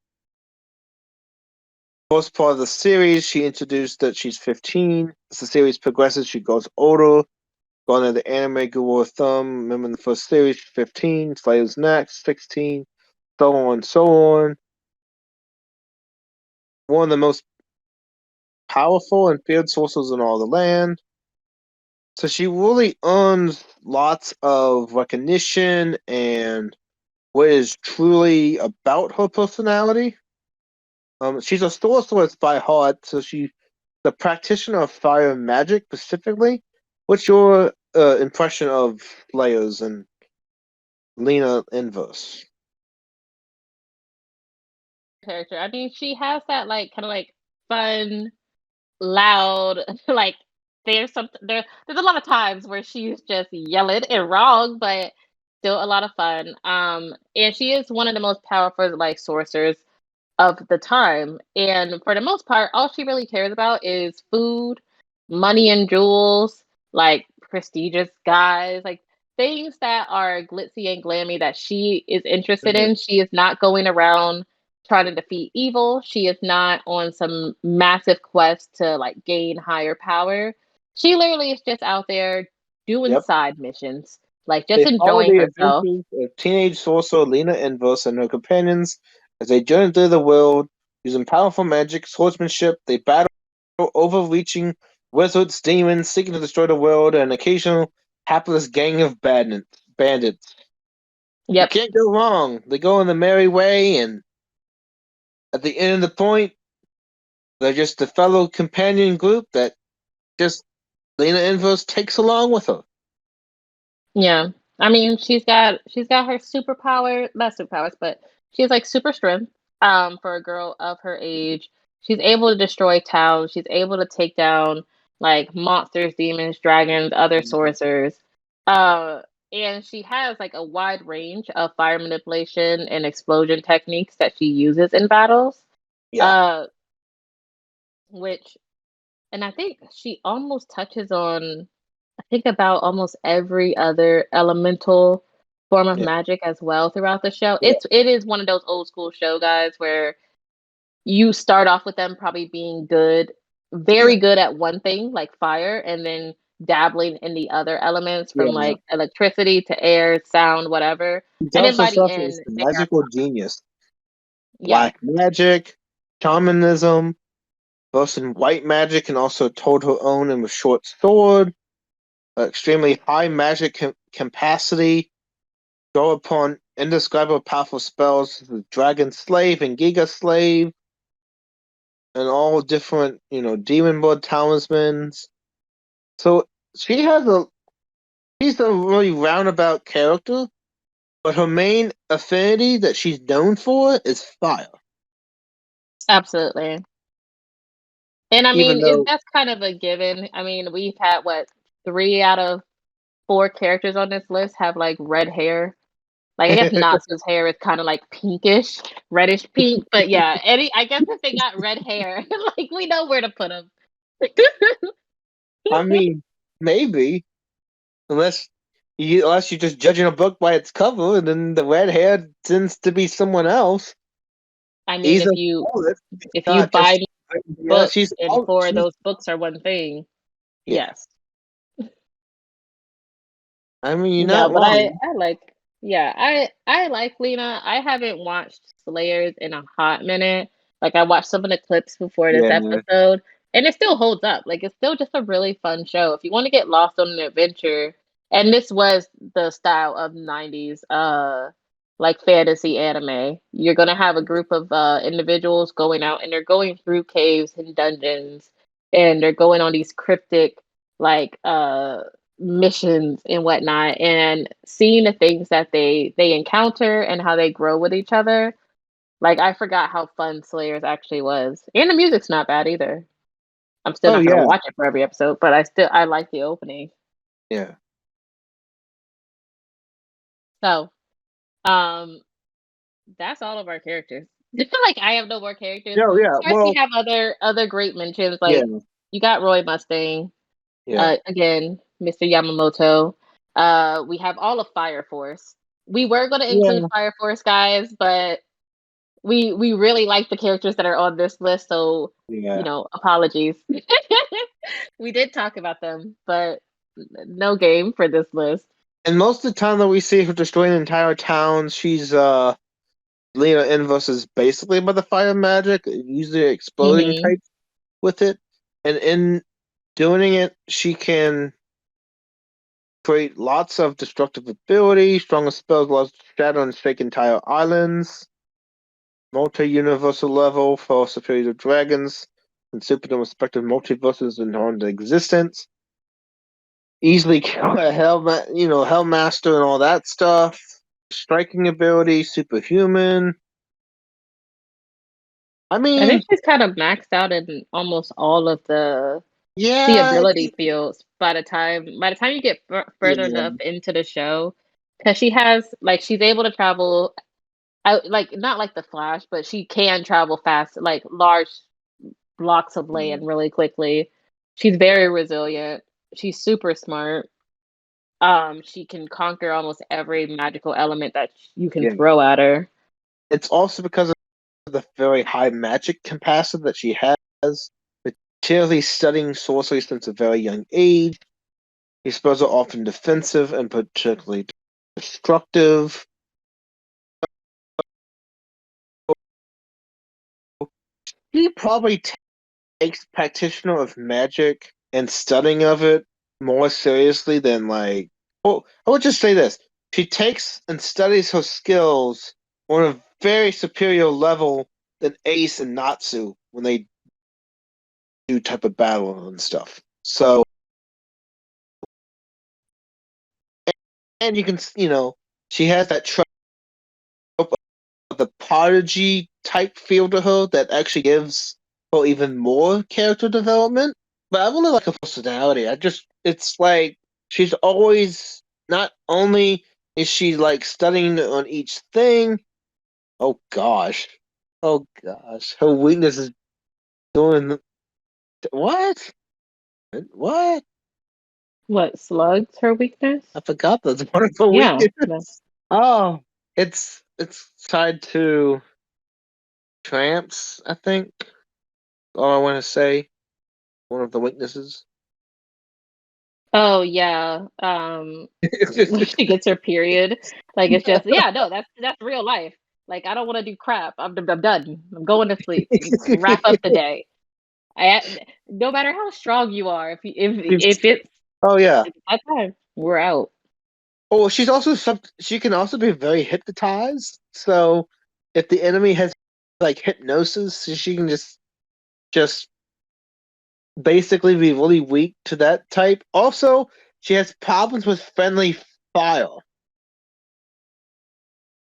first part of the series, she introduced that she's 15. As the series progresses, she goes older. Going to the anime Google Thumb. Remember in the first series, 15. Slayer's next, 16. So on, so on. One of the most powerful and feared sorcerers in all the land. So she really earns lots of recognition and what is truly about her personality. She's a sorceress by heart, so she's the practitioner of fire and magic specifically. What's your impression of Slayers and Lina Inverse? Character. I mean, she has that like kind of like fun, loud, like there's a lot of times where she's just yelling and wrong, but still a lot of fun. And she is one of the most powerful like sorcerers of the time. And for the most part, all she really cares about is food, money and jewels, like prestigious guys, like things that are glitzy and glammy that she is interested Mhm. in. She is not going around trying to defeat evil. She is not on some massive quest to like gain higher power. She literally is just out there doing Yep. side missions, like just They follow enjoying the herself. adventures of teenage sorcerer Lina Inverse and her companions as they journey through the world using powerful magic, swordsmanship. They battle overreaching wizards, demons, seeking to destroy the world, and an occasional hapless gang of bandits. You Yep. can't go wrong. They go in the merry way, and at the end of the point, they're just a fellow companion group that just Lena Inverse takes along with her. Yeah. I mean, she's got her superpower, not superpowers, but she has like super strength for a girl of her age. She's able to destroy towns. She's able to take down like monsters, demons, dragons, other sorcerers. Uh and she has like a wide range of fire manipulation and explosion techniques that she uses in battles. Yeah, Uh which and I think she almost touches on I think about almost every other elemental form of yeah, magic as well throughout the show. yeah, It is one of those old school show guys where you start off with them probably being good, yeah, very good at one thing like fire, and then dabbling in the other elements from yeah. like electricity to air, sound, whatever. He And then tells by the herself as end, the they are magical genius. yeah, Black magic, shamanism, both in white magic and also told her own and with short sword, extremely high magic capacity, draw upon indescribable powerful spells, the Dragon Slave and Giga Slave, and all different, demon blood talismans. So she has she's a really roundabout character, but her main affinity that she's known for is fire. absolutely. And I Even mean, though, that's kind of a given. I mean, we've had what 3 out of 4 characters on this list have like red hair. Like, I guess Natsu's hair is kinda, like, pinkish, reddish pink, but yeah, any I guess if they got red hair, like, we know where to put them. I mean, maybe unless unless you're just judging a book by its cover, and then the red hair tends to be someone else. I mean, Either if you poet, if you not just buy yeah, books and 4 of she's those books are one thing, yeah. yes. I mean, you're Yeah, not but I wrong. I like yeah, I like Lena. I haven't watched Slayers in a hot minute. Like, I watched some of the clips before this Yeah, episode, and it still holds up. Like, it's still just a really fun show. If you wanna get lost on an adventure and this was the style of '90s, like, fantasy anime. You're gonna have a group of, individuals going out, and they're going through caves and dungeons, and they're going on these cryptic, like, missions and whatnot, and seeing the things that they encounter and how they grow with each other. Like, I forgot how fun Slayers actually was, and the music's not bad either. I'm still oh not gonna yeah, watch it for every episode, but I like the opening. yeah, So, um, that's all of our characters. I feel like I have no more characters. yeah, yeah. Of course, we Well, have other great mentions, yeah, like, you got Roy Mustang, yeah, again, Mr. Yamamoto. We have all of Fire Force. We were gonna include yeah. Fire Force, guys, but we really like the characters that are on this list, so Yeah. apologies. We did talk about them, but no game for this list. And most of the time that we see her destroying entire towns, she's Lina Inverse is basically by the fire magic, usually exploding Hmm. type with it. And in doing it, she can create lots of destructive ability, stronger spells, allows to shatter and shake entire islands, multi-universal level for superior dragons, and super the respective multiverses in on existence. Easily kill a Hellmaster and all that stuff. Striking ability, superhuman. I I mean, think she's kind of maxed out in almost all of the yeah, ability fields by the time you get further yeah, enough into the show, because she has like she's able to travel out, like not like the Flash, but she can travel fast, like large blocks of yeah, land really quickly. She's very resilient. She's super smart. She can conquer almost every magical element that you can yeah. throw at her. It's also because of the very high magic capacity that she has, materially studying sorcery since a very young age. These spells are often defensive and particularly destructive. She probably takes practitioner of magic and studying of it more seriously than like. Well, I would just say this: she takes and studies her skills on a very superior level than Ace and Natsu when they do type of battle and stuff. So, and you can, she has that trope of the prodigy type feel to her that actually gives her even more character development. But I really like her personality. It's like she's always, not only is she like studying on each thing. Oh gosh, oh gosh, her weakness is doing what? What? What, slugs her weakness? I forgot that's one of her Yeah. weaknesses. Oh, it's tied to tramps, I think. All I want to say, one of the weaknesses. Oh yeah. When she gets her period, like it's just yeah, no, that's real life. Like I don't want to do crap. I'm done. I'm going to sleep. Wrap up the day. No matter how strong you are, if it's Oh yeah. that time, we're out. Oh, she can also be very hypnotized. So if the enemy has like hypnosis, she can just basically be really weak to that type. Also, she has problems with friendly fire.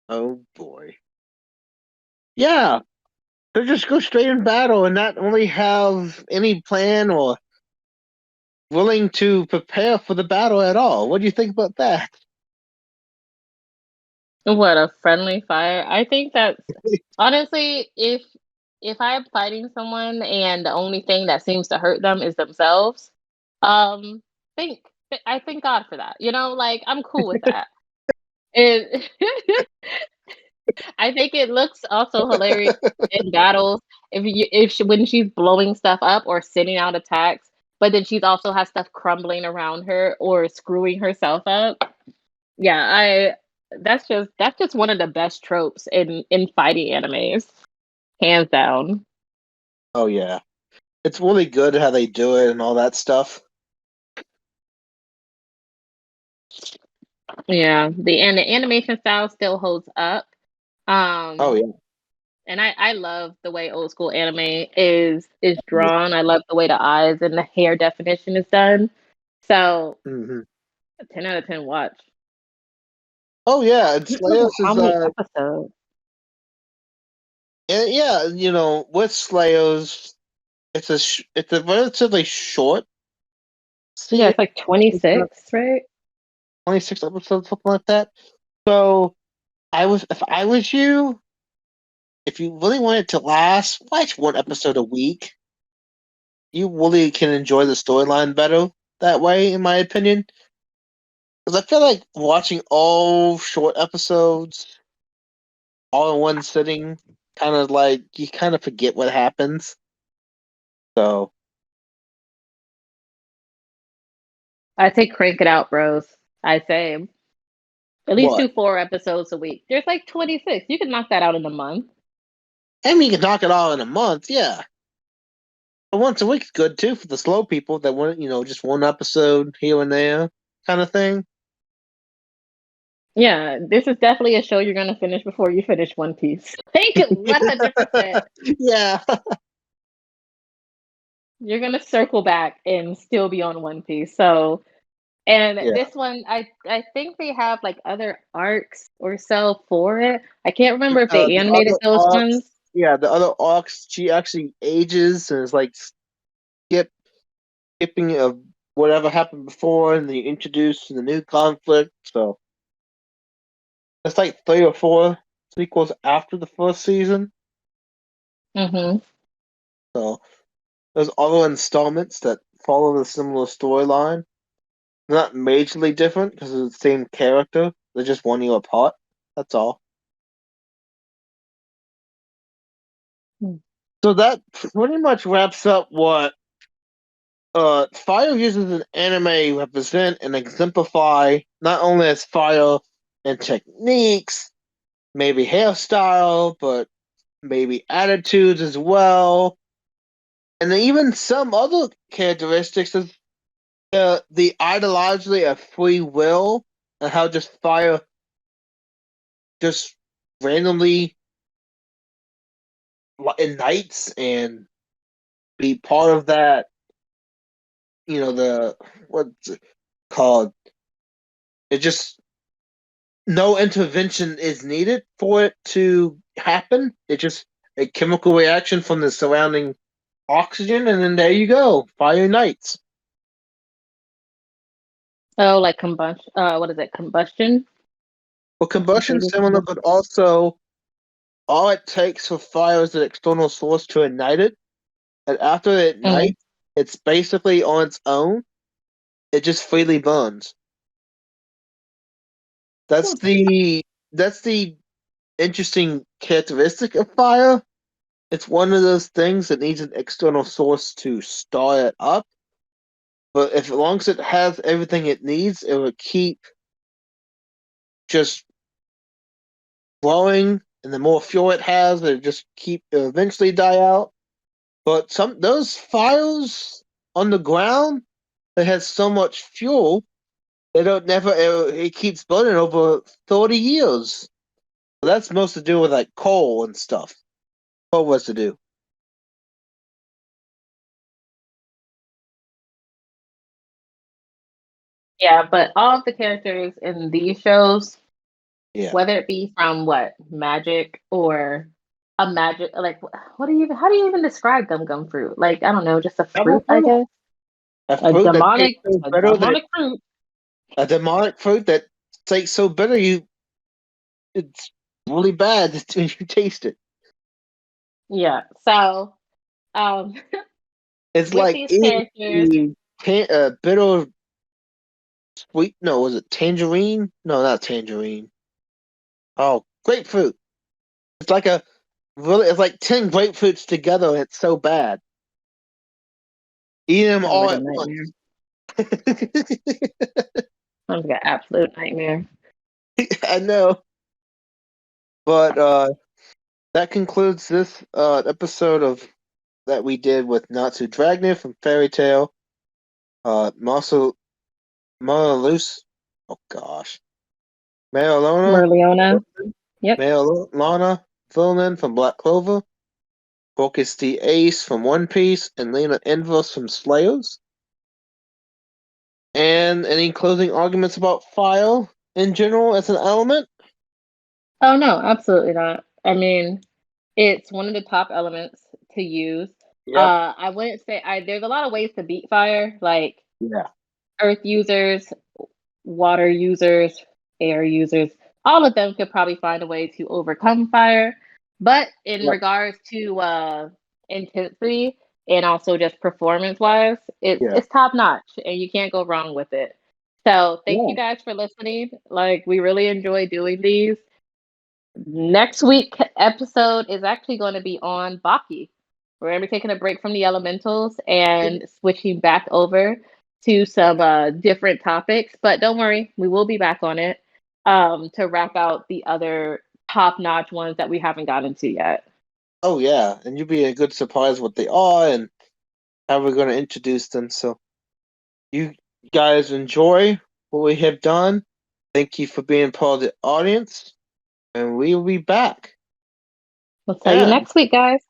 Oh boy. Yeah, they just go straight in battle and not really have any plan or willing to prepare for the battle at all. What do you think about that? What a friendly fire. I think that's honestly, if I'm fighting someone and the only thing that seems to hurt them is themselves, um, think I thank God for that. Like I'm cool with that. It I think it looks also hilarious in battles when she's blowing stuff up or sending out attacks, but then she's also has stuff crumbling around her or screwing herself up. Yeah, I that's just one of the best tropes in fighting animes, hands down. Oh yeah, it's really good how they do it and all that stuff. Yeah, the animation style still holds up. Oh Um, yeah. and I love the way old school anime is drawn. I love the way the eyes and the hair definition is done. So Hmm. 10 out of 10 watch. Oh yeah, and I don't know Slayos how is many episodes. yeah, with Slayos, it's a relatively short Yeah, series, it's like 26, right? 26 episodes, something like that. So if I was you, if you really want it to last, watch one episode a week. You really can enjoy the storyline better that way, in my opinion. Because I feel like watching all short episodes all in one sitting. kind of like you kind of forget what happens. So I say crank it out, bros. I say at least what? do 4 episodes a week. There's like 26. You can knock that out in a month. I mean, you can knock it all in a month, yeah. But once a week's good too for the slow people that want, just one episode here and there kind of thing. Yeah, this is definitely a show you're gonna finish before you finish One Piece. Like 100%. Yeah. You're gonna circle back and still be on One Piece. So, and Yeah. this one, I think they have like other arcs or so for it. I can't remember if they The animated other those arcs, ones. yeah, the other arcs, she actually ages and is like skip skipping of whatever happened before, and they introduce the new conflict. So it's like 3 or 4 sequels after the first season. Mm-hmm. So there's other installments that follow the similar storyline. They're not majorly different because it's the same character. They're just 1 year apart. That's all. So that pretty much wraps up what fire uses in anime represent and exemplify not only as fire and techniques, maybe hairstyle, but maybe attitudes as well, and then even some other characteristics of the ideologically of free will and how just fire just randomly ignites and be part of that. The what's it called? It just no intervention is needed for it to happen. It's just a chemical reaction from the surrounding oxygen, and then there you go, fire ignites. Oh, like combustion. What is it? Combustion. Well, combustion is Instantaneous similar, but combustion. also all it takes for fire is an external source to ignite it, and after it Mm. ignites, it's basically on its own. It just freely burns. That's Hmm. the interesting characteristic of fire. It's one of those things that needs an external source to start it up. But if as long as it has everything it needs, it will keep just glowing. And the more fuel it has, it'll eventually die out. But some those fires on the ground that has so much fuel, they don't never it keeps burning over 30 years. That's most to do with like coal and stuff. What was to do? Yeah, but all of the characters in these shows, Yeah. whether it be from what magic or a magic, like what do you how do you even describe gum fruit? Like I don't know, just a Double fruit, I fruit. guess. A fruit that tastes so A bitter that demonic fruit. a demonic fruit that tastes so bitter it's really bad when you taste it. Yeah. So, um, It's with like these eating characters, a bitter sweet. No, was it tangerine? No, not tangerine. Oh, grapefruit. It's like a really. It's like 10 grapefruits together. And it's so bad. Eat them sounds all like a at nightmare. once. Sounds like an absolute nightmare. I know, but that concludes this episode of that we did with Natsu Dragneel from Fairy Tale. Marcel Marloose. Oh gosh, Mareoleona Merleona. Yep. Mareoleona Vermillion from Black Clover. Portgas D Ace from One Piece, and Lina Inverse from Slayers. And any closing arguments about fire in general as an element? Oh no, absolutely not. I mean, it's one of the top elements to use. Yep. I wouldn't say there's a lot of ways to beat fire, like Yeah. earth users, water users, air users, all of them could probably find a way to overcome fire. But in Yep. regards to intensity and also just performance wise, Yeah. it's top notch and you can't go wrong with it. So thank Yeah. you guys for listening. Like we really enjoy doing these. Next week episode is actually going to be on Baki. We're going to be taking a break from the elementals and switching back over to some different topics. But don't worry, we will be back on it to wrap out the other top-notch ones that we haven't gotten to yet. Oh yeah, and you'll be a good surprise what they are and how we're going to introduce them. So you guys enjoy what we have done. Thank you for being part of the audience, and we will be back. We'll see you next week, guys.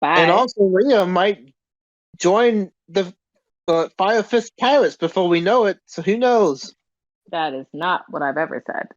Bye. And also, Leah might join the Fire Fist Pirates before we know it. So who knows? That is not what I've ever said.